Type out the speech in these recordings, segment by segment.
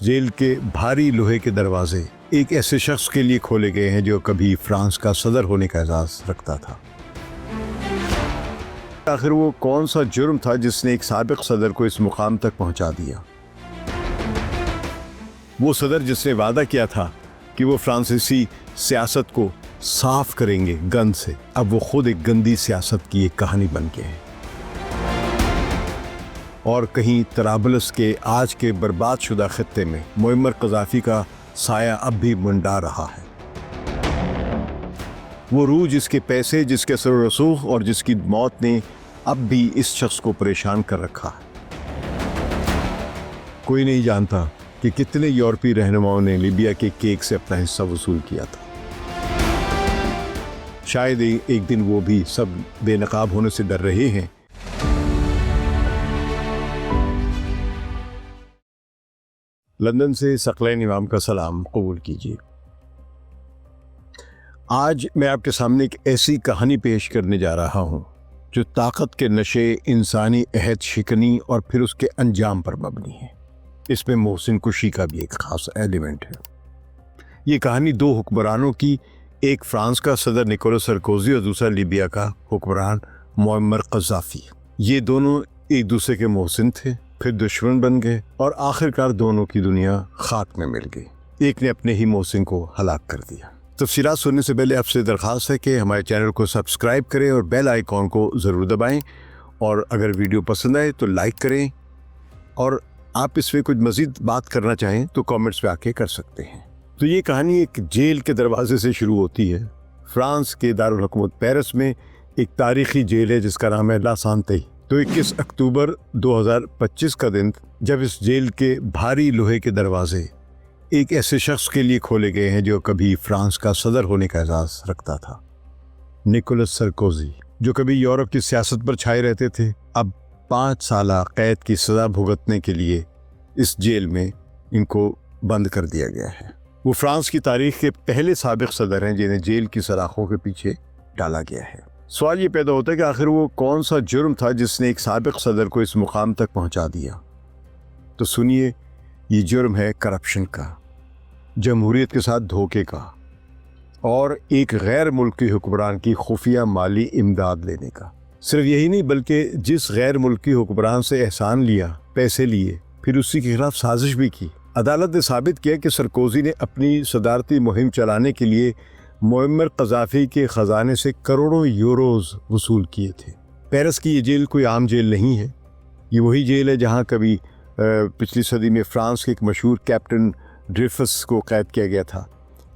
Jail के भारी लोहे के दरवाजे एक ऐसे शख्स के लिए खोले गए हैं जो कभी फ्रांस का सदर होने का एहसास रखता था। आखिर वो कौन सा जुर्म था जिसने एक साबिक सदर को इस मुकाम तक पहुंचा दिया? वो सदर जिसने वादा किया था कि वो फ्रांसीसी सियासत को साफ करेंगे गंद से, अब वो खुद एक गंदी सियासत की एक कहानी बन के है। और कहीं तराबलस के आज के बर्बाद शुदा खत्ते में मुअम्मर क़ज़ाफ़ी का साया अब भी मंडरा रहा है। वो रूह जिसके पैसे, जिसके असर व रसूख और जिसकी मौत ने अब भी इस शख्स को परेशान कर रखा है। कोई नहीं जानता कि कितने यूरोपीय रहनुमाओं ने लीबिया के केक से अपना हिस्सा वसूल किया था। शायद एक दिन वो भी सब बेनकाब होने से डर रहे हैं। लंदन से सकलैन इमाम का सलाम कबूल कीजिए। आज मैं आपके सामने एक ऐसी कहानी पेश करने जा रहा हूँ जो ताकत के नशे, इंसानी अहद शिकनी और फिर उसके अंजाम पर मबनी है। इसमें मोहसिन कुशी का भी एक खास एलिमेंट है। ये कहानी दो हुक्मरानों की, एक फ्रांस का सदर निकोलस सरकोजी और दूसरा लीबिया का हुक्मरान मुअम्मर क़ज़ाफ़ी। ये दोनों एक दूसरे के मोहसिन थे, फिर दुश्मन बन गए और आखिरकार दोनों की दुनिया खाक में मिल गई। एक ने अपने ही मोहसिन को हलाक कर दिया। तफसीलात सुनने से पहले आपसे दरख्वास्त है कि हमारे चैनल को सब्सक्राइब करें और बेल आइकॉन को ज़रूर दबाएं, और अगर वीडियो पसंद आए तो लाइक करें, और आप इसमें कुछ मज़ीद बात करना चाहें तो कमेंट्स पे आके कर सकते हैं। तो ये कहानी एक जेल के दरवाजे से शुरू होती है। फ्रांस के दारुल हुकूमत पेरिस में एक तारीखी जेल है जिसका नाम है ला सांतेई। तो 21 अक्टूबर 2025 का दिन, जब इस जेल के भारी लोहे के दरवाजे एक ऐसे शख्स के लिए खोले गए हैं जो कभी फ्रांस का सदर होने का एहसास रखता था। निकोलस सरकोजी, जो कभी यूरोप की सियासत पर छाए रहते थे, अब 5 साल कैद की सज़ा भुगतने के लिए इस जेल में इनको बंद कर दिया गया है। वो फ्रांस की तारीख के पहले साबिक सदर हैं जिन्हें जेल की सलाखों के पीछे डाला गया है। सवाल ये पैदा होता है कि आखिर वो कौन सा जुर्म था जिसने एक साबिक सदर को इस मुकाम तक पहुंचा दिया? तो सुनिए, ये जुर्म है करप्शन का, जमहूरियत के साथ धोखे का, और एक गैर मुल्की हुक्मरान की खुफिया माली इमदाद लेने का। सिर्फ यही नहीं, बल्कि जिस गैर मुल्की हुक्मरान से एहसान लिया, पैसे लिए, फिर उसी के खिलाफ साजिश भी की। अदालत ने साबित किया कि सरकोजी ने अपनी सदारती मुहिम चलाने के लिए मुअम्मर क़ज़ाफ़ी के ख़जाने से करोड़ों यूरोज़ वसूल किए थे। पेरिस की ये जेल कोई आम जेल नहीं है। ये वही जेल है जहाँ कभी पिछली सदी में फ्रांस के एक मशहूर कैप्टन ड्रेफस को कैद किया गया था।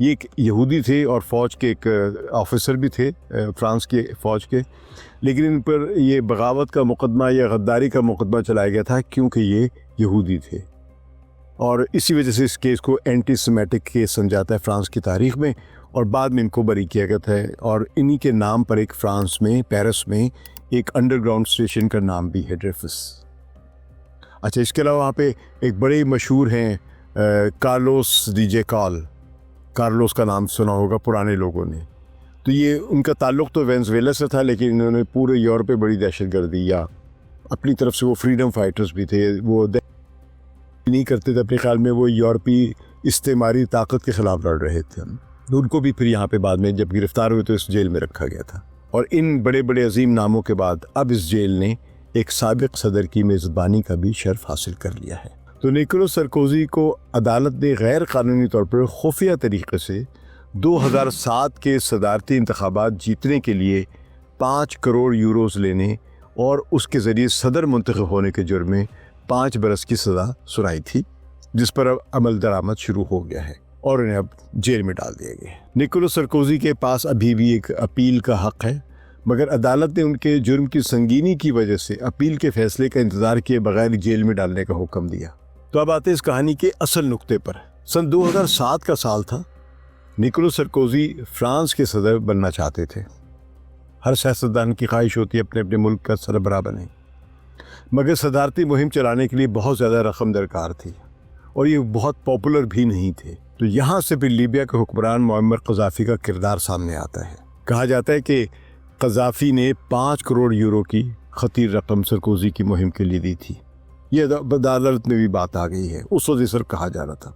ये एक यहूदी थे और फ़ौज के एक ऑफिसर भी थे, फ्रांस के फ़ौज के, लेकिन इन पर ये बगावत का मुकदमा या गद्दारी का मुकदमा चलाया गया था क्योंकि ये यहूदी थे, और इसी वजह से इस केस को एंटीसेमेटिक केस समझाता है फ्रांस की तारीख़ में, और बाद में इनको बरी किया गया था। और इन्हीं के नाम पर एक फ्रांस में, पेरिस में एक अंडरग्राउंड स्टेशन का नाम भी है, ड्रेफस। अच्छा, इसके अलावा वहाँ पे एक बड़े मशहूर हैं कार्लोस डीजे कॉल। कार्लोस का नाम सुना होगा पुराने लोगों ने। तो ये उनका ताल्लुक़ तो वेनेज़ुएला से था, लेकिन इन्होंने पूरे यूरोप पे बड़ी दहशतगर्दी, या अपनी तरफ से वो फ्रीडम फाइटर्स भी थे, वो नहीं करते थे अपने ख्याल में, वो यूरोपीय इस्तेमारी ताकत के ख़िलाफ़ लड़ रहे थे। तो उनको भी फिर यहाँ पे बाद में जब गिरफ़्तार हुए तो इस जेल में रखा गया था। और इन बड़े बड़े अजीम नामों के बाद अब इस जेल ने एक साबिक सदर की मेज़बानी का भी शर्फ हासिल कर लिया है। तो निकोलस सरकोजी को अदालत ने गैर कानूनी तौर पर खुफिया तरीके से 2007 के सदारती इंतखाबात जीतने के लिए 5 करोड़ यूरोज़ लेने और उसके ज़रिए सदर मुंतखब होने के जुर्म में 5 बरस की सज़ा सुनाई थी, जिस पर अब अमल दरामद शुरू हो गया है और इन्हें अब जेल में डाल दिया गया है। निकोलस सरकोजी के पास अभी भी एक अपील का हक़ है, मगर अदालत ने उनके जुर्म की संगीनी की वजह से अपील के फैसले का इंतज़ार किए बगैर जेल में डालने का हुक्म दिया। तो अब आते हैं इस कहानी के असल नुक्ते पर। सन 2007 का साल था। निकोलस सरकोजी फ्रांस के सदर बनना चाहते थे। हर सियासतदान की ख्वाहिश होती है अपने अपने मुल्क का सरबराह बने, मगर सदारती मुहिम चलाने के लिए बहुत ज़्यादा रकम दरकार थी और ये बहुत पॉपुलर भी नहीं थे। तो यहाँ से फिर लीबिया के हुक्मरान मुअम्मर क़ज़ाफ़ी का किरदार सामने आता है। कहा जाता है कि क़ज़ाफ़ी ने 5 करोड़ यूरो की खतीर रकम सरकोजी की मुहिम के लिए दी थी। یہ عدالت میں بھی بات آ گئی ہے، اس وجہ سے کہا جا رہا تھا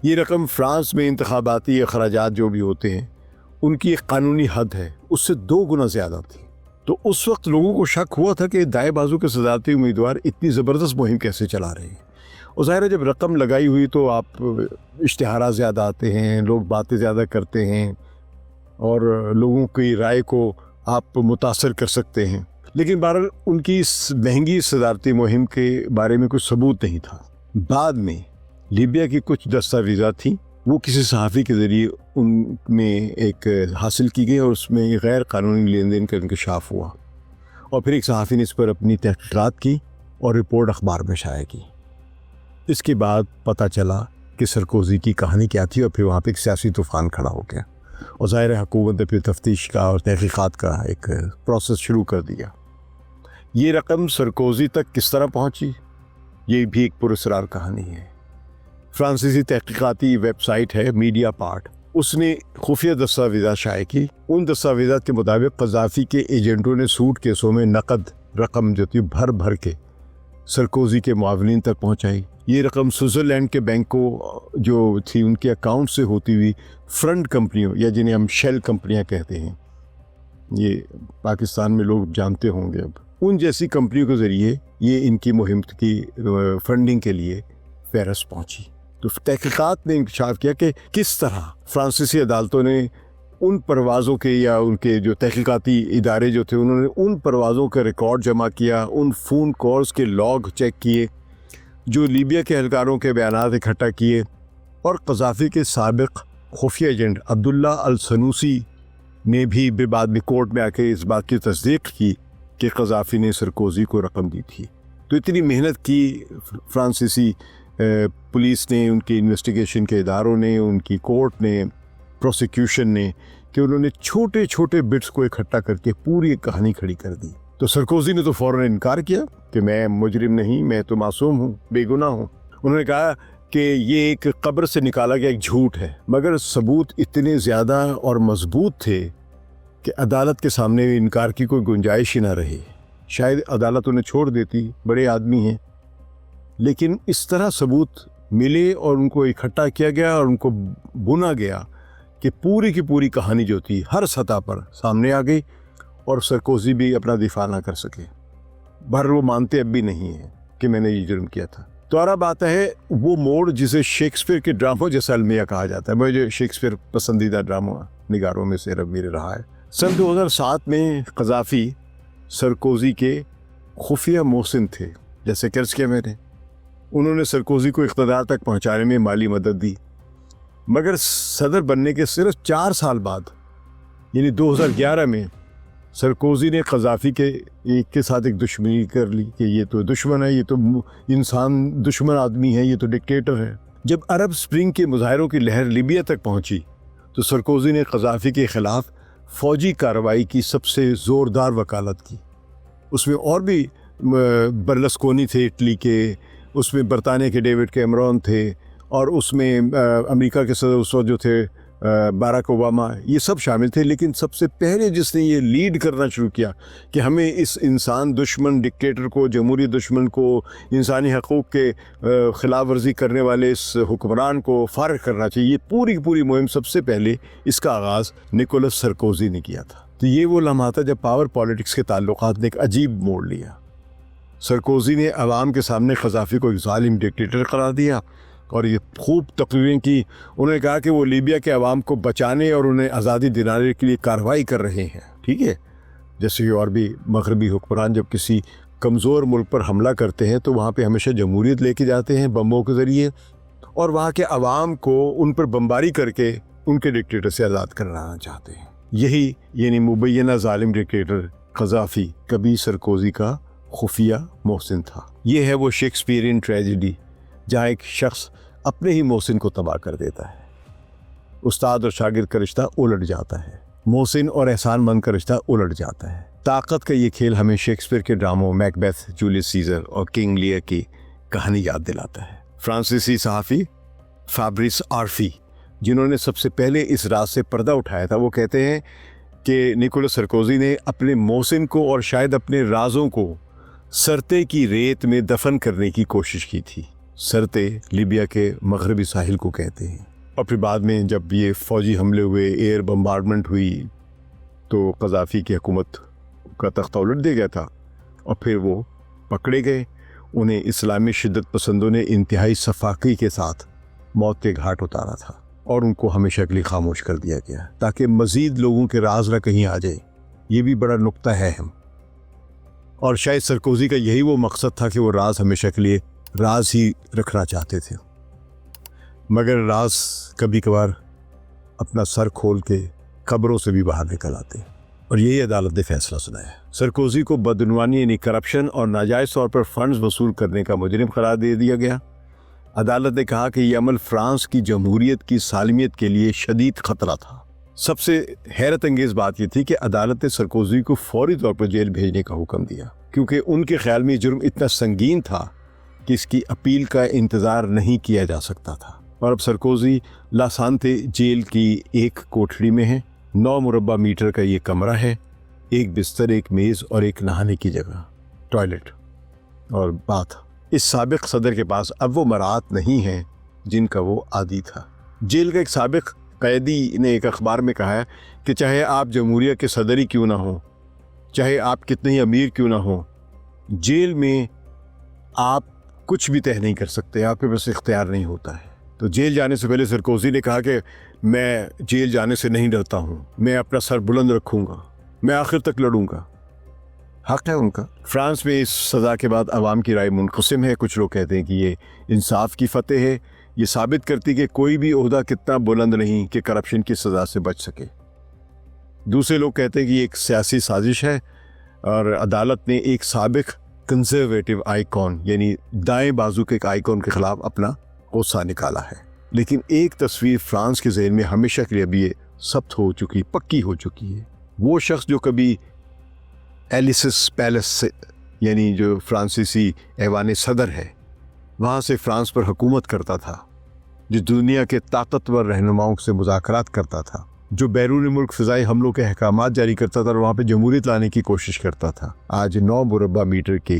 یہ رقم فرانس میں انتخاباتی اخراجات جو بھی ہوتے ہیں ان کی ایک قانونی حد ہے، اس سے 2 گنا زیادہ تھی۔ تو اس وقت لوگوں کو شک ہوا تھا کہ دائیں بازو کے صدارتی امیدوار اتنی زبردست مہم کیسے چلا رہے ہیں، اور ظاہر ہے جب رقم لگائی ہوئی تو آپ اشتہارات زیادہ آتے ہیں، لوگ باتیں زیادہ کرتے ہیں اور لوگوں کی رائے کو آپ متاثر کر سکتے ہیں، لیکن بہرحال ان کی اس مہنگی صدارتی مہم کے بارے میں کوئی ثبوت نہیں تھا۔ بعد میں لیبیا کی کچھ دستاویزات تھیں، وہ کسی صحافی کے ذریعے ان میں ایک حاصل کی گئی اور اس میں غیر قانونی لین دین کا انکشاف ہوا، اور پھر ایک صحافی نے اس پر اپنی تحقیقات کی اور رپورٹ اخبار میں شائع کی۔ اس کے بعد پتہ چلا کہ سرکوزی کی کہانی کیا تھی، اور پھر وہاں پہ ایک سیاسی طوفان کھڑا ہو گیا، اور ظاہر حکومت نے پھر تفتیش کا اور تحقیقات کا ایک پروسیس شروع کر دیا۔ یہ رقم سرکوزی تک کس طرح پہنچی، یہ بھی ایک پراسرار کہانی ہے۔ فرانسیسی تحقیقاتی ویب سائٹ ہے میڈیا پارٹ، اس نے خفیہ دستاویزات شائع کی۔ ان دستاویزات کے مطابق قذافی کے ایجنٹوں نے سوٹ کیسوں میں نقد رقم جو تھی بھر بھر کے سرکوزی کے معاونین تک پہنچائی۔ یہ رقم سوئٹزرلینڈ کے بینکوں جو تھی ان کے اکاؤنٹ سے ہوتی ہوئی فرنٹ کمپنیوں یا جنہیں ہم شیل کمپنیاں کہتے ہیں، یہ پاکستان میں لوگ جانتے ہوں گے، اب ان جیسی کمپنیوں کے ذریعے یہ ان کی مہم کی فنڈنگ کے لیے پیرس پہنچی۔ تو تحقیقات نے انکشاف کیا کہ کس طرح فرانسیسی عدالتوں نے ان پروازوں کے یا ان کے جو تحقیقاتی ادارے جو تھے انہوں نے ان پروازوں کا ریکارڈ جمع کیا، ان فون کالز کے لاگ چیک کیے، جو لیبیا کے اہلکاروں کے بیانات اکٹھا کیے، اور قذافی کے سابق خفیہ ایجنٹ عبداللہ السنوسی نے بھی بعد میں کورٹ میں آ کے اس بات کی تصدیق کی کہ قذافی نے سرکوزی کو رقم دی تھی۔ تو اتنی محنت کی فرانسیسی پولیس نے، ان کی انویسٹیگیشن کے اداروں نے، ان کی کورٹ نے، پروسیکیوشن نے، کہ انہوں نے چھوٹے چھوٹے بٹس کو اکٹھا کر کے پوری ایک کہانی کھڑی کر دی۔ تو سرکوزی نے تو فوراً انکار کیا کہ میں مجرم نہیں، میں تو معصوم ہوں، بے گناہ ہوں۔ انہوں نے کہا کہ یہ ایک قبر سے نکالا گیا ایک جھوٹ ہے، مگر ثبوت اتنے زیادہ اور مضبوط تھے کہ عدالت کے سامنے انکار کی کوئی گنجائش ہی نہ رہی۔ شاید عدالت انہیں چھوڑ دیتی، بڑے آدمی ہیں، لیکن اس طرح ثبوت ملے اور ان کو اکٹھا کیا گیا اور ان کو بنا گیا کہ پوری کی پوری کہانی جو تھی ہر سطح پر سامنے آ گئی، اور سرکوزی بھی اپنا دفاع نہ کر سکے۔ بہرحال وہ مانتے اب بھی نہیں ہیں کہ میں نے یہ جرم کیا تھا۔ تو اب آتا ہے وہ موڑ جسے شیکسپیئر کے ڈراموں جیسا المیہ کہا جاتا ہے۔ مجھے شیکسپیئر پسندیدہ ڈرامہ نگاروں میں سے میرے رہا ہے۔ سن 2007 میں قذافی سرکوزی کے خفیہ محسن تھے، جیسے قرض کیا میں نے، انہوں نے سرکوزی کو اقتدار تک پہنچانے میں مالی مدد دی، مگر صدر بننے کے صرف 4 سال بعد یعنی 2011 میں سرکوزی نے قذافی کے ساتھ ایک دشمنی کر لی کہ یہ تو دشمن ہے، یہ تو انسان دشمن آدمی ہے، یہ تو ڈکٹیٹر ہے۔ جب عرب سپرنگ کے مظاہروں کی لہر لیبیا تک پہنچی تو سرکوزی نے قذافی کے خلاف فوجی کارروائی کی سب سے زوردار وکالت کی۔ اس میں اور بھی برلسکونی تھے اٹلی کے، اس میں برطانیہ کے ڈیوڈ کیمرون تھے، اور اس میں امریکہ کے صدر اس وقت جو تھے باراک اوباما، یہ سب شامل تھے۔ لیکن سب سے پہلے جس نے یہ لیڈ کرنا شروع کیا کہ ہمیں اس انسان دشمن ڈکٹیٹر کو، جمہوری دشمن کو، انسانی حقوق کے خلاف ورزی کرنے والے اس حکمران کو فارغ کرنا چاہیے، یہ پوری کی پوری مہم سب سے پہلے اس کا آغاز نکولس سرکوزی نے کیا تھا۔ تو یہ وہ لمحہ تھا جب پاور پالیٹکس کے تعلقات نے ایک عجیب موڑ لیا۔ سرکوزی نے عوام کے سامنے قذافی کو ایک ظالم ڈکٹیٹر قرار دیا، اور یہ خوب تقریریں کی۔ انہوں نے کہا کہ وہ لیبیا کے عوام کو بچانے اور انہیں آزادی دلانے کے لیے کارروائی کر رہے ہیں، ٹھیک ہے؟ جیسے کہ اور بھی مغربی حکمران جب کسی کمزور ملک پر حملہ کرتے ہیں تو وہاں پہ ہمیشہ جمہوریت لے کے جاتے ہیں بموں کے ذریعے، اور وہاں کے عوام کو ان پر بمباری کر کے ان کے ڈکٹیٹر سے آزاد کرانا چاہتے ہیں۔ یہی یعنی مبینہ ظالم ڈکٹیٹر قذافی کبھی سرکوزی کا خفیہ محسن تھا۔ یہ ہے وہ شیکسپیرین ٹریجڈی جہاں ایک شخص اپنے ہی محسن کو تباہ کر دیتا ہے۔ استاد اور شاگرد کا رشتہ الٹ جاتا ہے، محسن اور احسان مند کا رشتہ الٹ جاتا ہے۔ طاقت کا یہ کھیل ہمیں شیکسپیئر کے ڈراموں میکبیتھ، جولیس سیزر اور کنگ لیئر کی کہانی یاد دلاتا ہے۔ فرانسیسی صحافی فابریس آرفی، جنہوں نے سب سے پہلے اس راز سے پردہ اٹھایا تھا، وہ کہتے ہیں کہ نکولس سرکوزی نے اپنے محسن کو اور شاید اپنے رازوں کو सरते की रेत में दफन करने की कोशिश की थी। सरते लीबिया के मगरबी साहिल को कहते हैं। और फिर बाद में जब ये फ़ौजी हमले हुए, एयर बम्बार्डमेंट हुई, तो क़ज़ाफ़ी की हुकूमत का तख्ता उलट दिया गया था और फिर वो पकड़े गए। उन्हें इस्लामी शिद्दत पसंदों ने इंतहाई सफाकी के साथ मौत के घाट उतारा था और उनको हमेशा के लिए खामोश कर दिया गया ताकि मज़ीद लोगों के राज न कहीं आ जाए। ये भी बड़ा नुक्ता है हम, और शायद सरकोजी का यही वो मकसद था कि वो राज हमेशा के लिए राज ही रखना चाहते थे, मगर राज कभी कभार अपना सर खोल के खबरों से भी बाहर निकल आते। और यही अदालत ने फैसला सुनाया। सरकोजी को बदनवानी यानी करप्शन और नाजायज़ तौर पर फंड्स वसूल करने का मुजरिम करार दे दिया गया। अदालत ने कहा कि यह अमल फ्रांस की जमहूरियत की सालमियत के लिए शदीद ख़तरा था। सबसे हैरत अंगेज़ बात यह थी कि अदालत ने सरकोजी को फौरी तौर पर जेल भेजने का हुक्म दिया, क्योंकि उनके ख्याल में जुर्म इतना संगीन था कि इसकी अपील का इंतज़ार नहीं किया जा सकता था। और अब सरकोजी लासांते जेल की एक कोठरी में है। 9 मुरब्बा मीटर का ये कमरा है, एक बिस्तर, एक मेज़ और एक नहाने की जगह, टॉयलेट और बाथ। इस साबिक सदर के पास अब वो मराहत नहीं है जिनका वो आदी था। जेल का एक साबिक कैदी ने एक अखबार में कहा है कि चाहे आप जमहूरिया के सदर ही क्यों ना हो, चाहे आप कितने ही अमीर क्यों ना हो, जेल में आप कुछ भी तय नहीं कर सकते, आपके पास इख्तियार नहीं होता है। तो जेल जाने से पहले सरकोजी ने कहा कि मैं जेल जाने से नहीं डरता हूँ, मैं अपना सर बुलंद रखूँगा, मैं आखिर तक लड़ूंगा। हक है उनका। फ्रांस में इस सज़ा के बाद अवाम की राय मुनक़सिम है। कुछ लोग कहते हैं कि ये इंसाफ की फ़तेह है, ये साबित करती कि कोई भी ओहदा कितना बुलंद नहीं कि करप्शन की सज़ा से बच सके। दूसरे लोग कहते हैं कि ये एक सियासी साजिश है और अदालत ने एक साबिक कंजर्वेटिव आइकॉन यानी दाएं बाजू के एक आइकॉन के ख़िलाफ़ अपना गुस्सा निकाला है। लेकिन एक तस्वीर फ्रांस के ज़हन में हमेशा के लिए अभी ये सब्त हो चुकी, पक्की हो चुकी है। वो शख्स जो कभी एलिसिस पैलेस से यानी जो फ्रांसीसी ऐवान सदर है वहाँ से फ्रांस पर हुकूमत करता था, जो दुनिया के ताकतवर रहनुमाओं से मुज़ाकरात करता था, जो बैरून मुल्क फ़िज़ाई हमलों के अहकामात जारी करता था और वहाँ पे जमहूरियत लाने की कोशिश करता था, आज 9 मुरब्बा मीटर के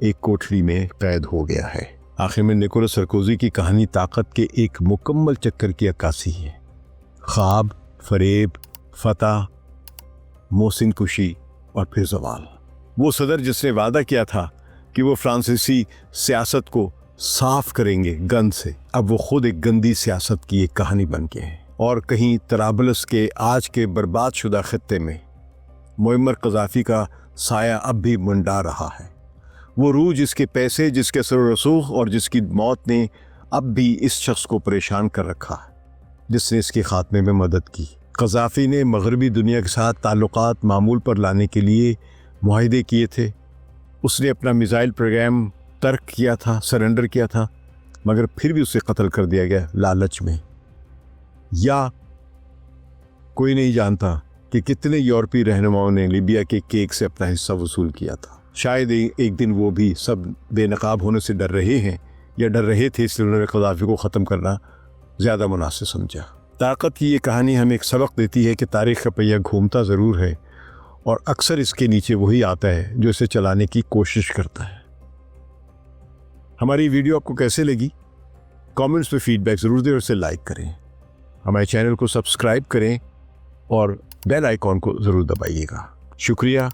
एक कोठरी में कैद हो गया है। आखिर में निकोलस सरकोजी की कहानी ताकत के एक मुकम्मल चक्कर की अक्कासी है। ख्वाब, फरेब, फतह, मोहसिन कुशी और फिर ज़वाल। वो सदर जिसने वादा किया था कि वो फ्रांसीसी सियासत को साफ करेंगे गंद से, अब वो खुद एक गंदी सियासत की एक कहानी बन के है। और कहीं तराबलस के आज के बर्बाद शुदा खत्ते में मुअम्मर क़ज़ाफ़ी का साया अब भी मंडा रहा है। वो रूह जिसके पैसे, जिसके असर रसूख और जिसकी मौत ने अब भी इस शख्स को परेशान कर रखा है, जिसने इसके खात्मे में मदद की। क़ज़ाफ़ी ने मगरबी दुनिया के साथ ताल्लुकात मामूल पर लाने के लिए मुआहदे किए थे। उसने अपना मिसाइल प्रोग्राम तर्क किया था, सरेंडर किया था, मगर फिर भी उसे कत्ल कर दिया गया लालच में। या कोई नहीं जानता कि कितने यूरोपीय रहनुमाओं ने लीबिया के केक से अपना हिस्सा वसूल किया था। शायद एक दिन वो भी सब बेनकाब होने से डर रहे हैं या डर रहे थे, इसलिए उन्होंने क़ज़ाफ़ी को ख़त्म करना ज़्यादा मुनासिब समझा। ताकत की ये कहानी हमें एक सबक देती है कि तारीख़ का पहिया घूमता ज़रूर है और अक्सर इसके नीचे वही आता है जो इसे चलाने की कोशिश करता है। हमारी वीडियो आपको कैसे लगी? कमेंट्स में फ़ीडबैक ज़रूर दें और इसे लाइक करें। हमारे चैनल को सब्सक्राइब करें और बेल आइकॉन को ज़रूर दबाइएगा। शुक्रिया।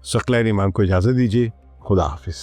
सकलैन ईमान को इजाज़त दीजिए। खुदा हाफिज़।